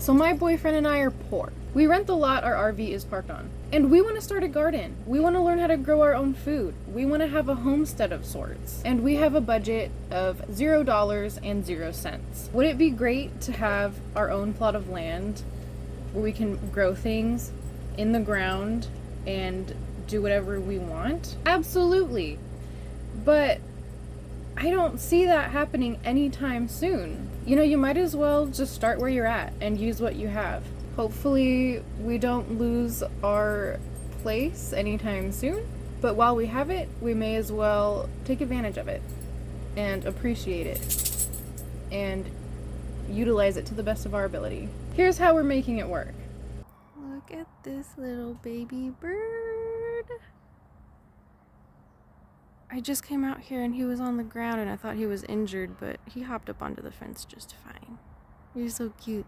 So my boyfriend and I are poor. We rent the lot our RV is parked on. And we want to start a garden. We want to learn how to grow our own food. We want to have a homestead of sorts. And we have a budget of $0 Would it be great to have our own plot of land where we can grow things in the ground and do whatever we want? Absolutely. But I don't see that happening anytime soon. You know, you might as well just start where you're at and use what you have. Hopefully we don't lose our place anytime soon, but while we have it, we may as well take advantage of it and appreciate it and utilize it to the best of our ability. Here's how we're making it work. Look at this little baby bird. I just came out here and he was on the ground and I thought he was injured, but he hopped up onto the fence just fine. You're so cute.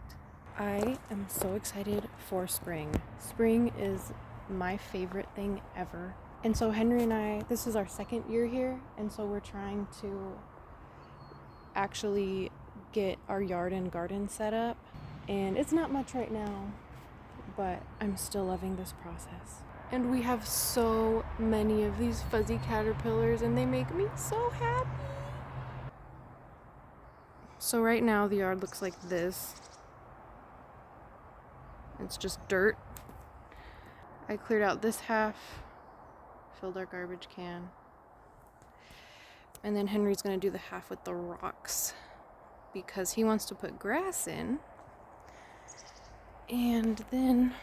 I am so excited for spring. Spring is my favorite thing ever. And so Henry and I, this is our second year here, and so we're trying to actually get our yard and garden set up. And it's not much right now, but I'm still loving this process. And we have so many of these fuzzy caterpillars and they make me so happy. So right now the yard looks like this. It's just dirt. I cleared out this half, filled our garbage can. And then Henry's gonna do the half with the rocks because he wants to put grass in. And then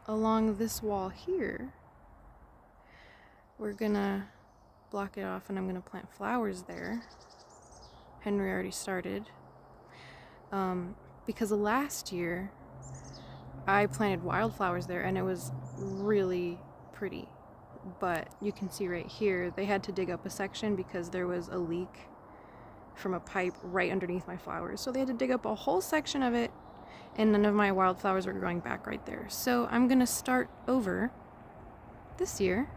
along this wall here, we're gonna block it off and I'm gonna plant flowers there. Henry already started. Because last year I planted wildflowers there and it was really pretty. But you can see right here, they had to dig up a section because there was a leak from a pipe right underneath my flowers. So they had to dig up a whole section of it and none of my wildflowers were growing back right there. So I'm gonna start over this year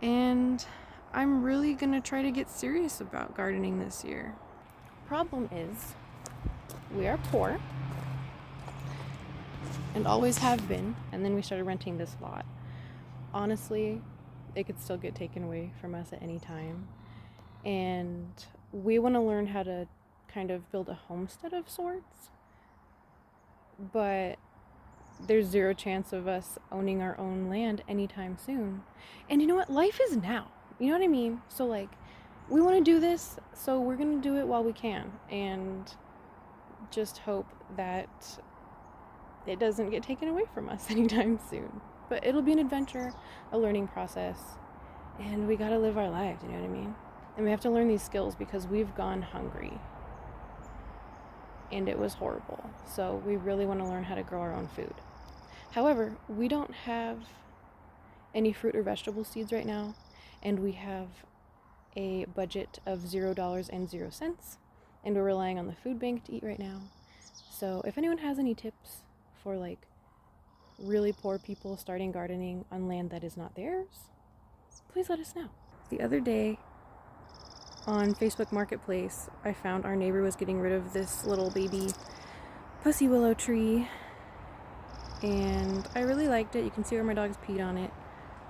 and I'm really gonna try to get serious about gardening this year. Problem is, we are poor and always have been, and then we started renting this lot. Honestly, it could still get taken away from us at any time. And we want to learn how to kind of build a homestead of sorts, but there's zero chance of us owning our own land anytime soon. And you know what? Life is now. You know what I mean? So like, we want to do this, so we're going to do it while we can. And just hope that it doesn't get taken away from us anytime soon. But it'll be an adventure, a learning process, and we gotta live our lives, you know what I mean? And we have to learn these skills because we've gone hungry and it was horrible. So we really want to learn how to grow our own food. However, we don't have any fruit or vegetable seeds right now, and we have a budget of $0, and we're relying on the food bank to eat right now. So if anyone has any tips for like really poor people starting gardening on land that is not theirs, please let us know. The other day on Facebook Marketplace, I found our neighbor was getting rid of this little baby pussy willow tree, and I really liked it. You can see where my dogs peed on it.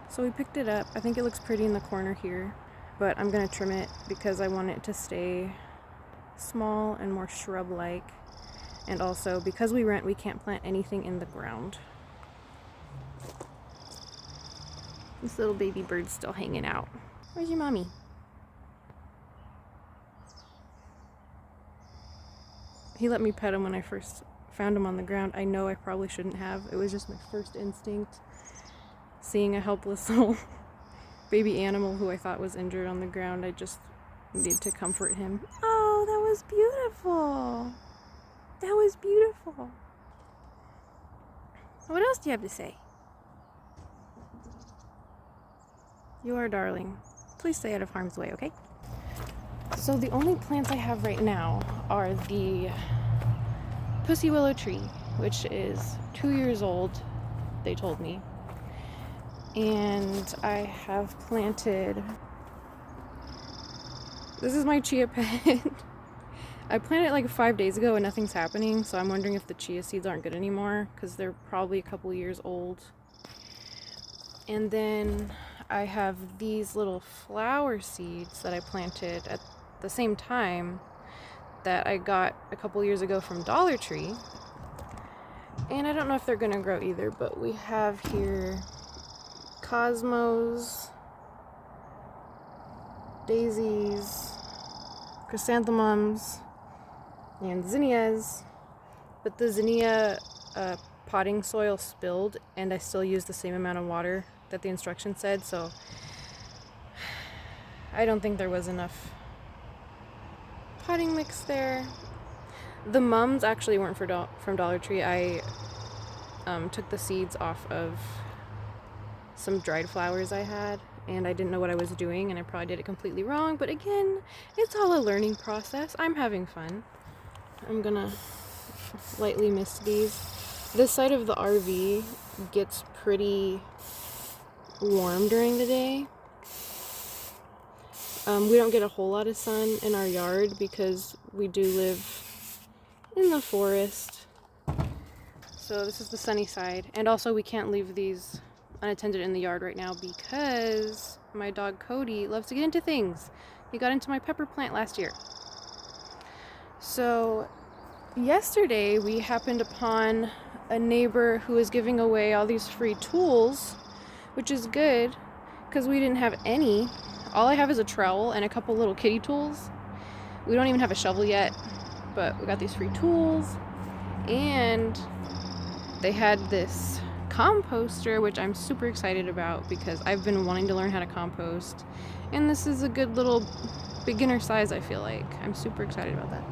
So we picked it up. I think it looks pretty in the corner here, but I'm gonna trim it because I want it to stay small and more shrub-like. And also, because we rent, we can't plant anything in the ground. This little baby bird's still hanging out. Where's your mommy? He let me pet him when I first found him on the ground. I know I probably shouldn't have. It was just my first instinct. Seeing a helpless little baby animal who I thought was injured on the ground, I just needed to comfort him. Oh, that was beautiful. That was beautiful. What else do you have to say? You are darling. Please stay out of harm's way, okay? So the only plants I have right now are the pussy willow tree, which is 2 years old, they told me. And I have planted, this is my chia pet. I planted it like 5 days ago and nothing's happening, so I'm wondering if the chia seeds aren't good anymore because they're probably a couple years old. And then I have these little flower seeds that I planted at the same time that I got a couple years ago from Dollar Tree. And I don't know if they're gonna grow either, but we have here cosmos, daisies, chrysanthemums, and zinnias. But the zinnia potting soil spilled, and I still use the same amount of water that the instructions said, so I don't think there was enough potting mix there. The mums actually weren't from Dollar Tree. I took the seeds off of some dried flowers I had, and I didn't know what I was doing, and I probably did it completely wrong, but again, it's all a learning process. I'm having fun. I'm gonna lightly mist these. This side of the RV gets pretty warm during the day. We don't get a whole lot of sun in our yard because we do live in the forest. So this is the sunny side. And also we can't leave these unattended in the yard right now because my dog Cody loves to get into things. He got into my pepper plant last year. So yesterday we happened upon a neighbor who was giving away all these free tools, which is good because we didn't have any. All I have is a trowel and a couple little kitty tools. We don't even have a shovel yet, but we got these free tools. And they had this composter, which I'm super excited about because I've been wanting to learn how to compost. And this is a good little beginner size, I feel like. I'm super excited about that.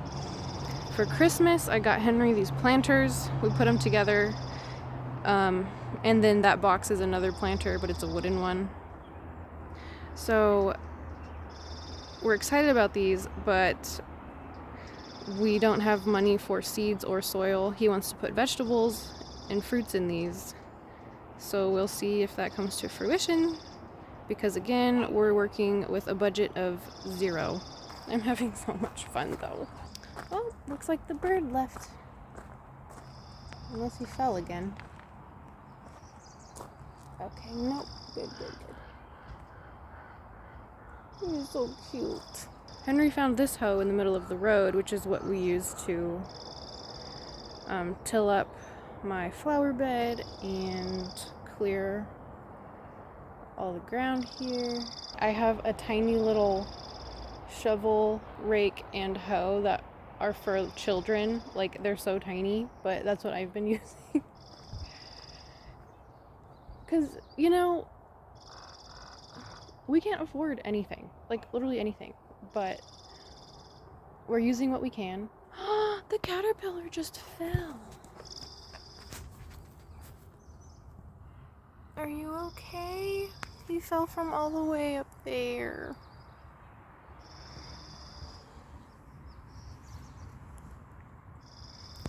For Christmas, I got Henry these planters. We put them together. And then that box is another planter, but it's a wooden one. So we're excited about these, but we don't have money for seeds or soil. He wants to put vegetables and fruits in these. So we'll see if that comes to fruition, because again, we're working with a budget of 0. I'm having so much fun though. Oh, looks like the bird left. Unless he fell again. Okay, nope. Good. He's so cute. Henry found this hoe in the middle of the road, which is what we use to till up my flower bed and clear all the ground here. I have a tiny little shovel, rake, and hoe that are for children. Like, they're so tiny, but that's what I've been using. Because, you know, we can't afford anything. Like, literally anything. But we're using what we can. The caterpillar just fell. Are you okay? He fell from all the way up there.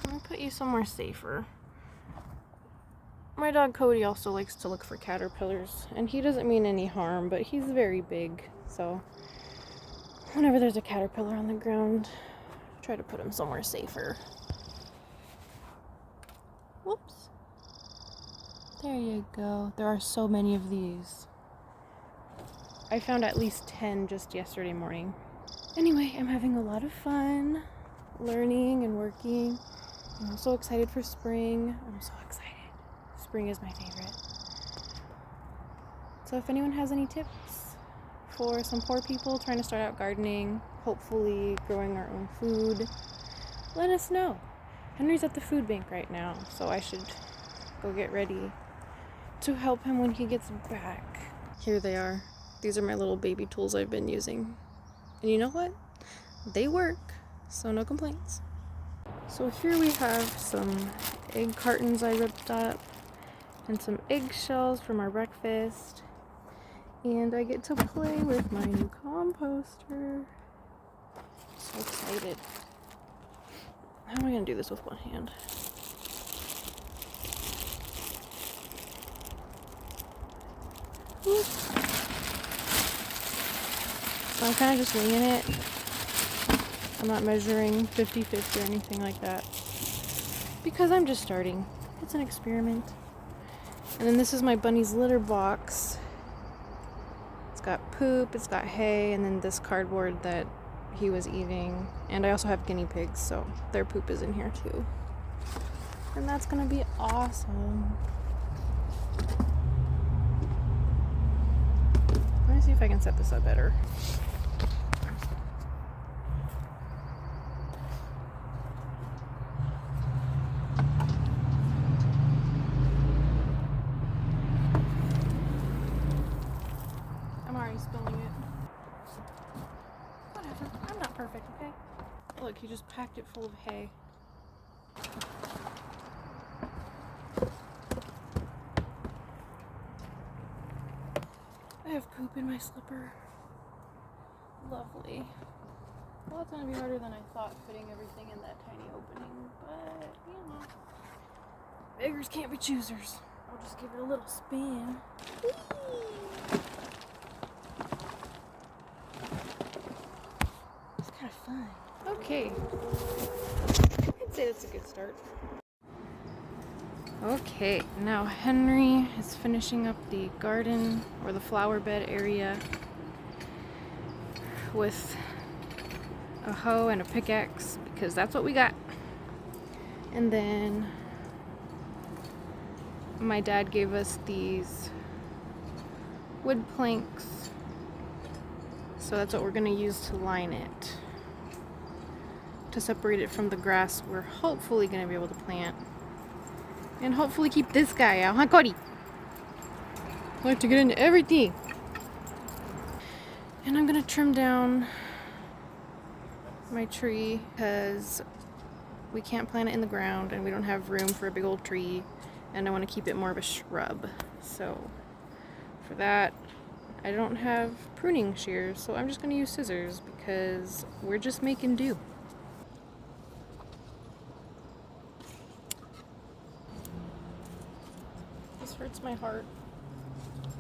I'm gonna put you somewhere safer. My dog Cody also likes to look for caterpillars, and he doesn't mean any harm, but he's very big, so whenever there's a caterpillar on the ground, try to put him somewhere safer. Whoops. There you go. There are so many of these. I found at least 10 just yesterday morning. Anyway, I'm having a lot of fun learning and working. I'm so excited for spring. I'm so excited. Spring is my favorite. So if anyone has any tips for some poor people trying to start out gardening, hopefully growing our own food, let us know. Henry's at the food bank right now, so I should go get ready to help him when he gets back. Here they are. These are my little baby tools I've been using. And you know what? They work, so no complaints. So here we have some egg cartons I ripped up and some eggshells from our breakfast. And I get to play with my new composter. So excited. How am I going to do this with one hand? So I'm kind of just winging it. I'm not measuring 50-50 or anything like that, because I'm just starting. It's an experiment. And then this is my bunny's litter box. It's got poop, it's got hay, and then this cardboard that he was eating. And I also have guinea pigs, so their poop is in here too. And that's gonna be awesome. Let me see if I can set this up better. I'm already spilling it. Whatever, I'm not perfect, okay? Look, he just packed it full of hay. I have poop in my slipper. Lovely. Well, it's gonna be harder than I thought fitting everything in that tiny opening, but you know, beggars can't be choosers. I'll just give it a little spin. It's kind of fun. Okay. I'd say that's a good start. Okay, now Henry is finishing up the garden or the flower bed area with a hoe and a pickaxe, because that's what we got. And then my dad gave us these wood planks, so that's what we're going to use to line it, to separate it from the grass we're hopefully going to be able to plant. And hopefully keep this guy out, huh, Cody? I like to get into everything. And I'm gonna trim down my tree because we can't plant it in the ground and we don't have room for a big old tree, and I want to keep it more of a shrub. So for that, I don't have pruning shears, so I'm just gonna use scissors because we're just making do. This hurts my heart.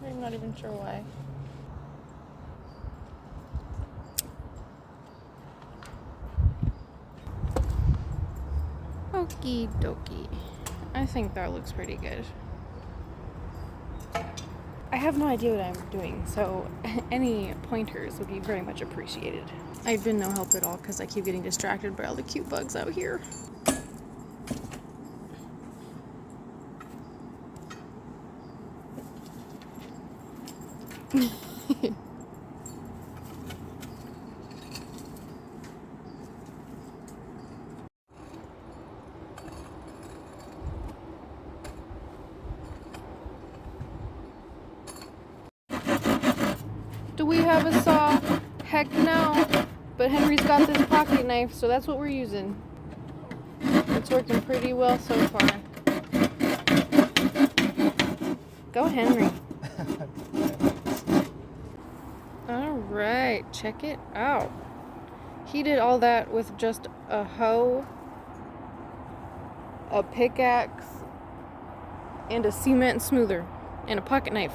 I'm not even sure why. Okie dokie. I think that looks pretty good. I have no idea what I'm doing, so any pointers would be very much appreciated. I've been no help at all because I keep getting distracted by all the cute bugs out here. Do we have a saw? Heck no. But Henry's got this pocket knife, so that's what we're using. It's working pretty well so far. Go, Henry. Alright, check it out. He did all that with just a hoe, a pickaxe, and a cement smoother, and a pocket knife.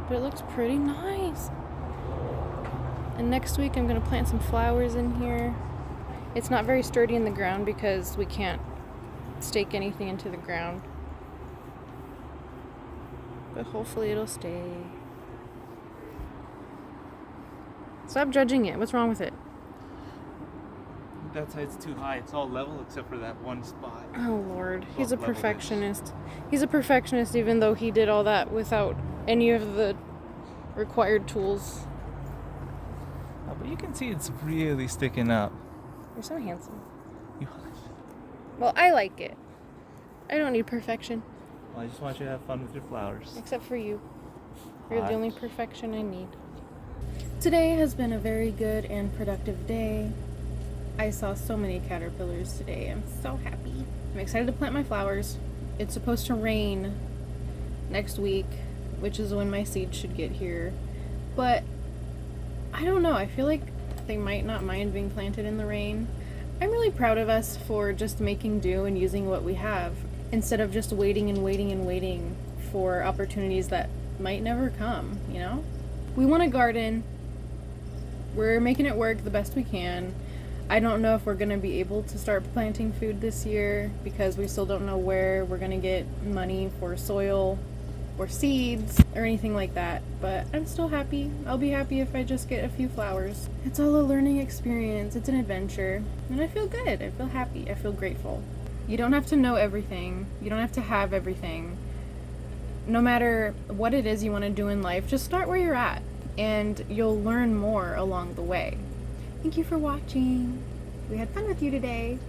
But it looks pretty nice. And next week I'm going to plant some flowers in here. It's not very sturdy in the ground because we can't stake anything into the ground. But hopefully it'll stay. Stop judging it. What's wrong with it? That side's too high. It's all level except for that one spot. Oh Lord, he's a perfectionist. He's a perfectionist even though he did all that without any of the required tools. Oh, but you can see it's really sticking up. You're so handsome. You Well, I like it. I don't need perfection. Well, I just want you to have fun with your flowers. Except for you. You're the only perfection I need. Today has been a very good and productive day. I saw so many caterpillars today. I'm so happy. I'm excited to plant my flowers. It's supposed to rain next week, which is when my seeds should get here. But I don't know. I feel like they might not mind being planted in the rain. I'm really proud of us for just making do and using what we have instead of just waiting and waiting and waiting for opportunities that might never come, you know? We want a garden we're making it work the best we can. I don't know if we're going to be able to start planting food this year because we still don't know where we're going to get money for soil or seeds or anything like that. But I'm still happy. I'll be happy if I just get a few flowers. It's all a learning experience. It's an adventure. And I feel good. I feel happy. I feel grateful. You don't have to know everything. You don't have to have everything. No matter what it is you want to do in life, just start where you're at and you'll learn more along the way. Thank you for watching. We had fun with you today.